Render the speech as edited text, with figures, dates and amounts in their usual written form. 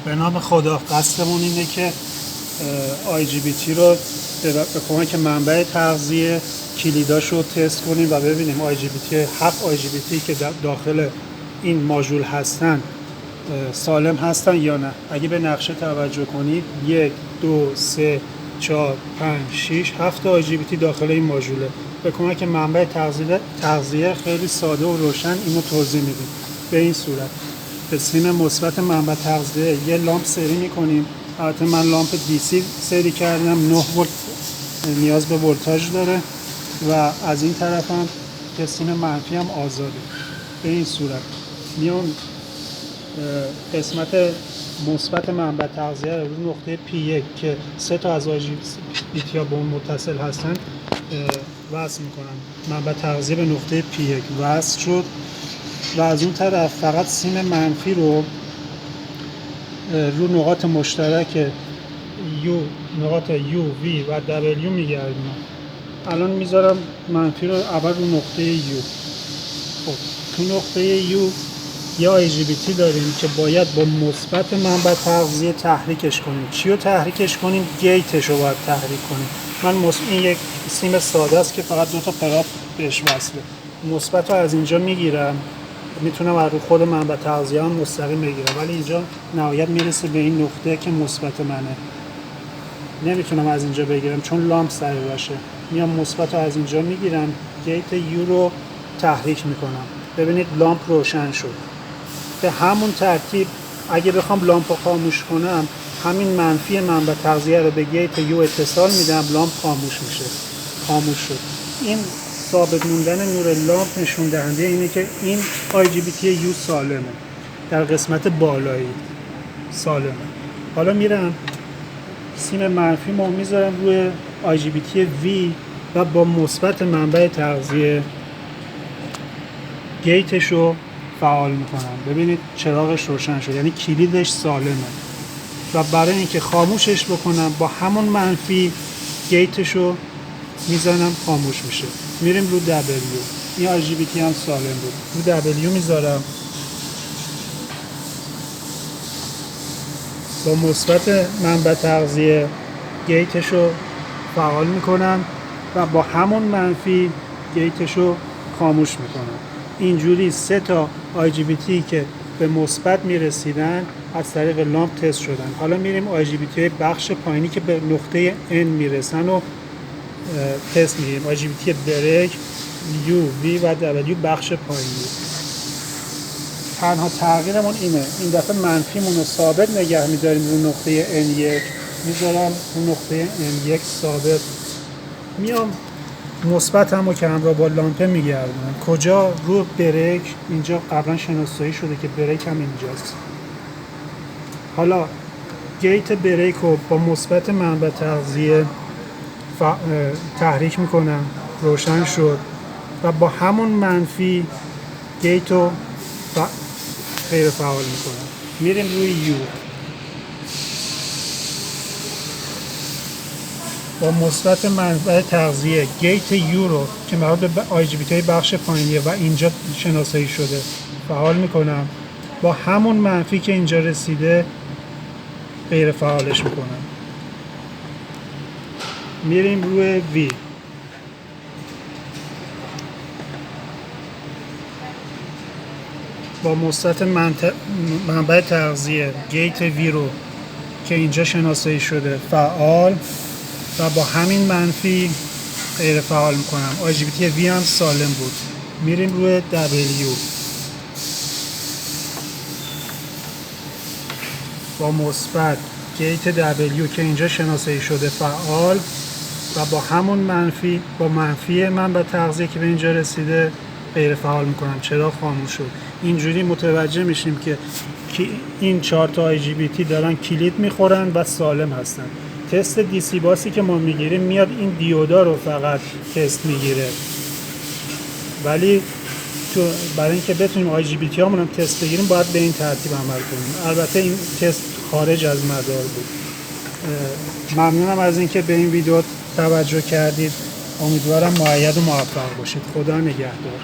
به نام خدا قصدمون اینه که IGBT رو به کمک منبع تغذیه کلیداش رو تست کنیم و ببینیم هفت IGBT که داخل این ماژول هستن سالم هستن یا نه. اگه به نقشه توجه کنید 1 2 3 4 5 6 7 IGBT داخل این ماژوله. به کمک منبع تغذیه خیلی ساده و روشن اینو توضیح میدیم. به این صورت به سیم مثبت منبع تغذیه یه لامپ سری میکنیم. البته من لامپ DC سری کردم، 9 ولت نیاز به ولتاژ داره و از این طرف هم که سیم منفی هم آزاده. به این صورت میام قسمت مثبت منبع تغذیه رو نقطه P1 که 3 تا از IGBT ها به اون متصل هستن وصل میکنم. منبع تغذیه به نقطه P1 وصل شد و از اون طرف فقط سیم منفی رو نقاط مشترک نقاط U, V و W میگردیم. الان میذارم منفی رو اول رو نقطه U. خب تو نقطه U یا IGBT داریم که باید با مثبت منبع تغذیه تحریکش کنیم. چی رو تحریکش کنیم؟ گیتش رو باید تحریک کنیم. این یک سیم ساده است که فقط 2 تا پراب بهش وصله. مثبت رو از اینجا میگیرم، میتونم از رو خود منبع تغذیه هم مستقیم بگیرم، ولی اینجا نهایت میرسه به این نقطه که مثبت منه. نمیتونم از اینجا بگیرم چون لامپ سر باشه. میام مثبت رو از اینجا میگیرم، گیت U رو تحریک میکنم. ببینید لامپ روشن شد. به همون ترتیب اگه بخوام لامپ رو خاموش کنم، همین منفی منبع تغذیه رو به گیت U اتصال میدم، لامپ خاموش میشه. خاموش شد. این ثابت موندن نور لامپ نشون دهنده اینه که این IGBT U سالمه. در قسمت بالایی سالمه. حالا میرم سیم منفی ما میذارم روی IGBT V و با مثبت منبع تغذیه گیتش رو فعال میکنم. ببینید چراغش روشن شد، یعنی کلیدش سالمه. و برای اینکه خاموشش بکنم با همون منفی گیتش رو میزنم، خاموش میشه. میریم رو W. این IGBT هم سالم بود. رو W میذارم، با مثبت منبع تغذیه گیتش رو فعال میکنم و با همون منفی گیتش رو خاموش میکنم. اینجوری 3 تا IGBT که به مثبت میرسیدن از طریق لامپ تست شدن. حالا میریم IGBT بخش پایینی که به نقطه N میرسن و تست میگیریم. IGBT بریک U, V و W بخش پایینی. تنها تغییرمون اینه، این دفعه منفیمون رو ثابت نگه میداریم رو نقطه N1. میذارم رو نقطه N1 ثابت. میام مثبت هم رو که همراه با لامپه میگردونم. کجا؟ رو بریک. اینجا قبلا شناسایی شده که بریک هم اینجاست. حالا گیت بریک رو با مثبت منبع تغذیه تحریک میکنم، روشن شد و با همون منفی گیت رو غیر فعال میکنم. میریم روی U. با مثبت منبع تغذیه گیت U رو که مربوط به IGBT بخش پایینیه و اینجا شناسایی شده فعال میکنم. با همون منفی که اینجا رسیده غیر فعالش میکنم. میریم روی V. با مثبت منبع تغذیه گیت V رو که اینجا شناسایی شده فعال و با همین منفی غیر فعال میکنم. IGBT V هم سالم بود. میریم روی W. با مثبت گیت W که اینجا شناسایی شده فعال و با همون منفی منبع تغذیه که به اینجا رسیده غیر فعال میکنم. چراغ خاموش شد. اینجوری متوجه میشیم که این 4 تا IGBT دارن کلید میخورن و سالم هستن. تست DC باسی که ما میگیریم میاد این دیودا رو فقط تست میگیره، ولی برای اینکه بتونیم IGBT هامون هم تست بگیریم باید به این ترتیب عمل کنیم. البته این تست خارج از مدار بود. ممنونم از اینکه به این ویدیو توجه کردید. امیدوارم مؤید و موفق باشید. خدا نگهدار.